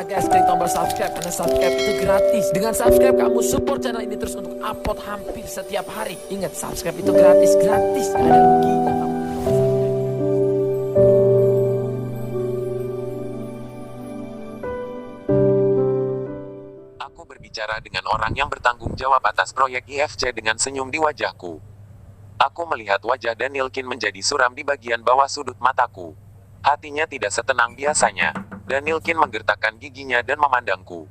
guys, klik tombol subscribe karena subscribe itu gratis. Dengan subscribe kamu support channel ini terus untuk upload hampir setiap hari. Ingat, subscribe itu gratis, gratis, gak ada ruginya kamu. Aku berbicara dengan orang yang bertanggung jawab atas proyek IFC dengan senyum di wajahku. Aku melihat wajah Danielkin menjadi suram di bagian bawah sudut mataku. Hatinya tidak setenang biasanya. Danielkin menggertakkan giginya dan memandangku.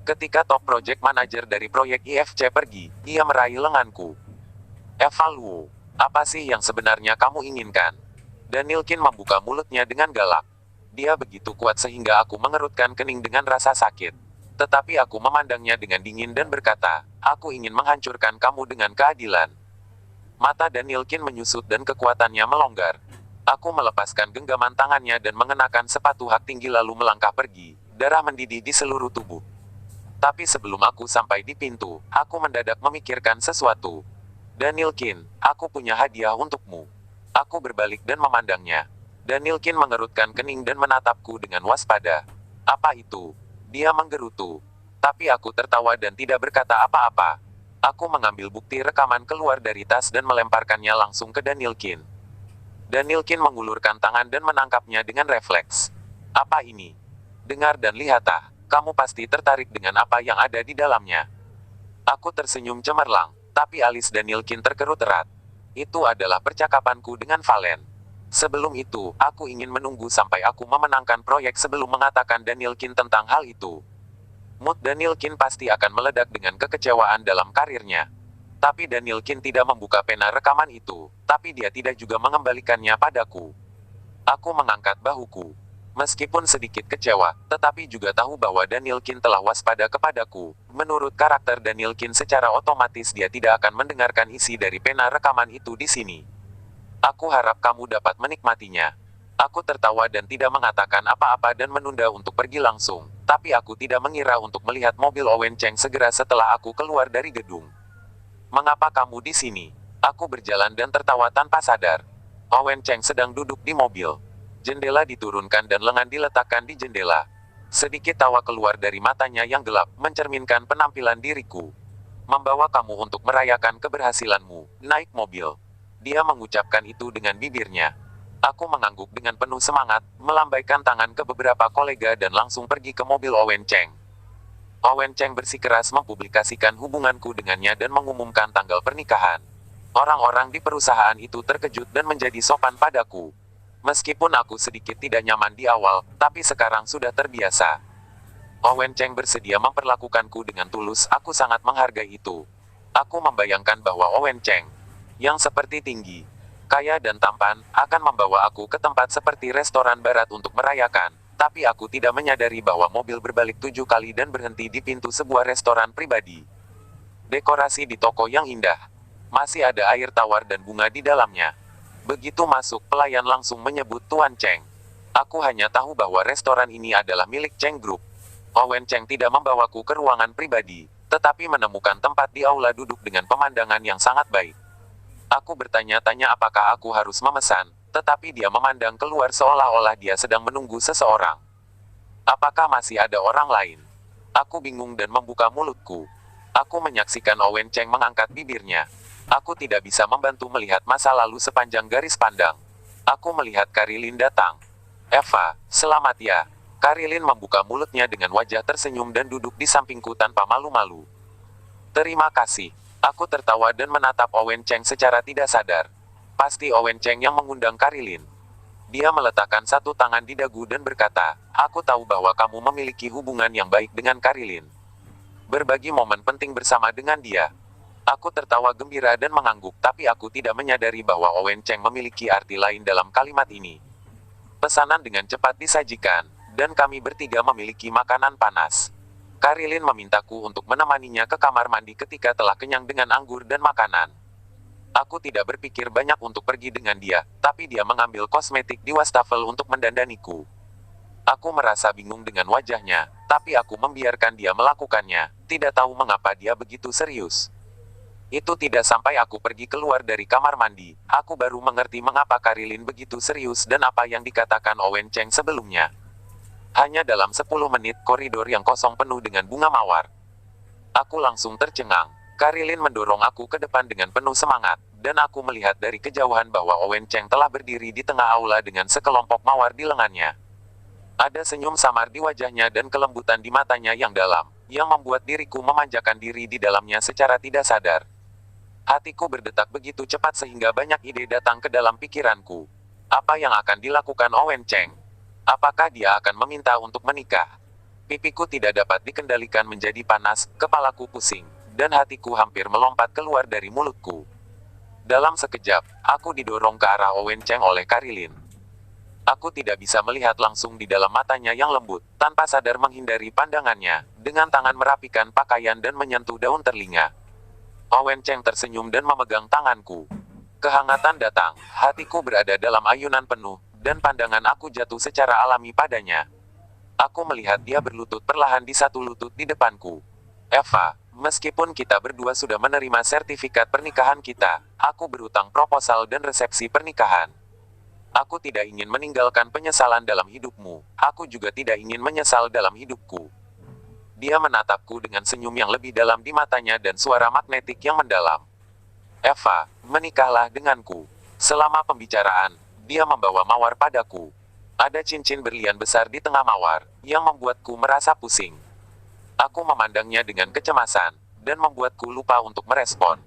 Ketika top project manager dari proyek IFC pergi, ia meraih lenganku. "Evaluo, apa sih yang sebenarnya kamu inginkan?" Danielkin membuka mulutnya dengan galak. Dia begitu kuat sehingga aku mengerutkan kening dengan rasa sakit. Tetapi aku memandangnya dengan dingin dan berkata, "Aku ingin menghancurkan kamu dengan keadilan." Mata Danielkin menyusut dan kekuatannya melonggar. Aku melepaskan genggaman tangannya dan mengenakan sepatu hak tinggi lalu melangkah pergi. Darah mendidih di seluruh tubuh. Tapi sebelum aku sampai di pintu, aku mendadak memikirkan sesuatu. "Danielkin, aku punya hadiah untukmu." Aku berbalik dan memandangnya. Danielkin mengerutkan kening dan menatapku dengan waspada. "Apa itu?" Dia menggerutu. Tapi aku tertawa dan tidak berkata apa-apa. Aku mengambil bukti rekaman keluar dari tas dan melemparkannya langsung ke Danielkin. Danielkin mengulurkan tangan dan menangkapnya dengan refleks. "Apa ini? Dengar dan lihatlah. Kamu pasti tertarik dengan apa yang ada di dalamnya." Aku tersenyum cemerlang, tapi alis Danielkin terkerut erat. Itu adalah percakapanku dengan Valen. Sebelum itu, aku ingin menunggu sampai aku memenangkan proyek sebelum mengatakan Danielkin tentang hal itu. Mood Danielkin pasti akan meledak dengan kekecewaan dalam karirnya. Tapi Danielkin tidak membuka pena rekaman itu, tapi dia tidak juga mengembalikannya padaku. Aku mengangkat bahuku. Meskipun sedikit kecewa, tetapi juga tahu bahwa Danielkin telah waspada kepadaku. Menurut karakter Danielkin secara otomatis dia tidak akan mendengarkan isi dari pena rekaman itu di sini. Aku harap kamu dapat menikmatinya. Aku tertawa dan tidak mengatakan apa-apa dan menunda untuk pergi langsung. Tapi aku tidak mengira untuk melihat mobil Owen Cheng segera setelah aku keluar dari gedung. "Mengapa kamu di sini?" Aku berjalan dan tertawa tanpa sadar. Owen Cheng sedang duduk di mobil. Jendela diturunkan dan lengan diletakkan di jendela. Sedikit tawa keluar dari matanya yang gelap, mencerminkan penampilan diriku. "Membawa kamu untuk merayakan keberhasilanmu, naik mobil." Dia mengucapkan itu dengan bibirnya. Aku mengangguk dengan penuh semangat, melambaikan tangan ke beberapa kolega dan langsung pergi ke mobil Owen Cheng. Owen Cheng bersikeras mempublikasikan hubunganku dengannya dan mengumumkan tanggal pernikahan. Orang-orang di perusahaan itu terkejut dan menjadi sopan padaku. Meskipun aku sedikit tidak nyaman di awal, tapi sekarang sudah terbiasa. Owen Cheng bersedia memperlakukanku dengan tulus, aku sangat menghargai itu. Aku membayangkan bahwa Owen Cheng, yang seperti tinggi, kaya dan tampan, akan membawa aku ke tempat seperti restoran barat untuk merayakan. Tapi aku tidak menyadari bahwa mobil berbalik 7 kali dan berhenti di pintu sebuah restoran pribadi. Dekorasi di toko yang indah. Masih ada air tawar dan bunga di dalamnya. Begitu masuk, pelayan langsung menyebut Tuan Cheng. Aku hanya tahu bahwa restoran ini adalah milik Cheng Group. Owen Cheng tidak membawaku ke ruangan pribadi, tetapi menemukan tempat di aula duduk dengan pemandangan yang sangat baik. Aku bertanya-tanya apakah aku harus memesan, tetapi dia memandang keluar seolah-olah dia sedang menunggu seseorang. Apakah masih ada orang lain? Aku bingung dan membuka mulutku. Aku menyaksikan Owen Cheng mengangkat bibirnya. Aku tidak bisa membantu melihat masa lalu sepanjang garis pandang. Aku melihat Karilin datang. "Eva, selamat ya." Karilin membuka mulutnya dengan wajah tersenyum dan duduk di sampingku tanpa malu-malu. "Terima kasih." Aku tertawa dan menatap Owen Cheng secara tidak sadar. Pasti Owen Cheng yang mengundang Karilin. Dia meletakkan satu tangan di dagu dan berkata, "Aku tahu bahwa kamu memiliki hubungan yang baik dengan Karilin. Berbagi momen penting bersama dengan dia." Aku tertawa gembira dan mengangguk, tapi aku tidak menyadari bahwa Owen Cheng memiliki arti lain dalam kalimat ini. Pesanan dengan cepat disajikan, dan kami bertiga memiliki makanan panas. Karilin memintaku untuk menemaninya ke kamar mandi ketika telah kenyang dengan anggur dan makanan. Aku tidak berpikir banyak untuk pergi dengan dia, tapi dia mengambil kosmetik di wastafel untuk mendandaniku. Aku merasa bingung dengan wajahnya, tapi aku membiarkan dia melakukannya, tidak tahu mengapa dia begitu serius. Itu tidak sampai aku pergi keluar dari kamar mandi, aku baru mengerti mengapa Karilin begitu serius dan apa yang dikatakan Owen Cheng sebelumnya. Hanya dalam 10 menit, koridor yang kosong penuh dengan bunga mawar. Aku langsung tercengang. Karilin mendorong aku ke depan dengan penuh semangat, dan aku melihat dari kejauhan bahwa Owen Cheng telah berdiri di tengah aula dengan sekelompok mawar di lengannya. Ada senyum samar di wajahnya dan kelembutan di matanya yang dalam, yang membuat diriku memanjakan diri di dalamnya secara tidak sadar. Hatiku berdetak begitu cepat sehingga banyak ide datang ke dalam pikiranku. Apa yang akan dilakukan Owen Cheng? Apakah dia akan meminta untuk menikah? Pipiku tidak dapat dikendalikan menjadi panas, kepalaku pusing, dan hatiku hampir melompat keluar dari mulutku. Dalam sekejap, aku didorong ke arah Owen Cheng oleh Karilin. Aku tidak bisa melihat langsung di dalam matanya yang lembut, tanpa sadar menghindari pandangannya, dengan tangan merapikan pakaian dan menyentuh daun telinga. Owen Cheng tersenyum dan memegang tanganku. Kehangatan datang, hatiku berada dalam ayunan penuh, dan pandangan aku jatuh secara alami padanya. Aku melihat dia berlutut perlahan di satu lutut di depanku. Eva, meskipun kita berdua sudah menerima sertifikat pernikahan kita, aku berutang proposal dan resepsi pernikahan. Aku tidak ingin meninggalkan penyesalan dalam hidupmu. Aku juga tidak ingin menyesal dalam hidupku. Dia menatapku dengan senyum yang lebih dalam di matanya dan suara magnetik yang mendalam. Eva, menikahlah denganku. Selama pembicaraan, dia membawa mawar padaku. Ada cincin berlian besar di tengah mawar, yang membuatku merasa pusing. Aku memandangnya dengan kecemasan, dan membuatku lupa untuk merespon.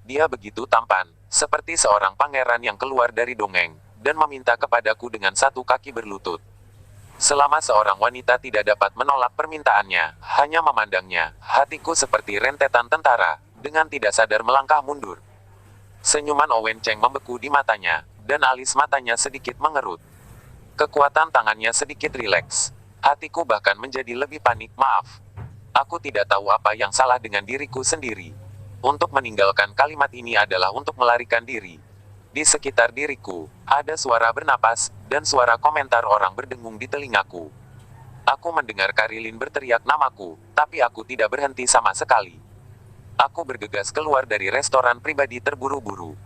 Dia begitu tampan, seperti seorang pangeran yang keluar dari dongeng, dan meminta kepadaku dengan satu kaki berlutut. Selama seorang wanita tidak dapat menolak permintaannya, hanya memandangnya, hatiku seperti rentetan tentara, dengan tidak sadar melangkah mundur. Senyuman Owen Cheng membeku di matanya, dan alis matanya sedikit mengerut. Kekuatan tangannya sedikit rileks. Hatiku bahkan menjadi lebih panik, maaf. Aku tidak tahu apa yang salah dengan diriku sendiri. Untuk meninggalkan kalimat ini adalah untuk melarikan diri. Di sekitar diriku, ada suara bernapas, dan suara komentar orang berdengung di telingaku. Aku mendengar Karilin berteriak namaku, tapi aku tidak berhenti sama sekali. Aku bergegas keluar dari restoran pribadi terburu-buru.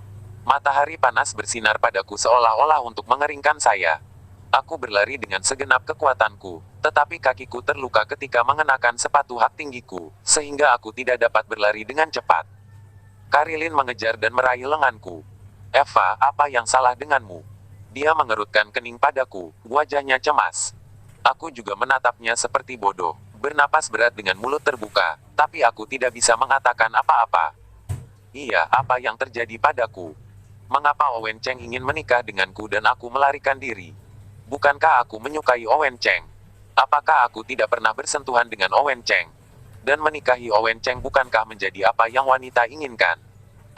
Matahari panas bersinar padaku seolah-olah untuk mengeringkan saya. Aku berlari dengan segenap kekuatanku, tetapi kakiku terluka ketika mengenakan sepatu hak tinggiku, sehingga aku tidak dapat berlari dengan cepat. Karilin mengejar dan meraih lenganku. Eva, apa yang salah denganmu? Dia mengerutkan kening padaku, wajahnya cemas. Aku juga menatapnya seperti bodoh, bernapas berat dengan mulut terbuka, tapi aku tidak bisa mengatakan apa-apa. Iya, apa yang terjadi padaku? Mengapa Owen Cheng ingin menikah denganku dan aku melarikan diri? Bukankah aku menyukai Owen Cheng? Apakah aku tidak pernah bersentuhan dengan Owen Cheng? Dan menikahi Owen Cheng bukankah menjadi apa yang wanita inginkan?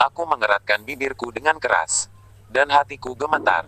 Aku mengeratkan bibirku dengan keras. Dan hatiku gemetar.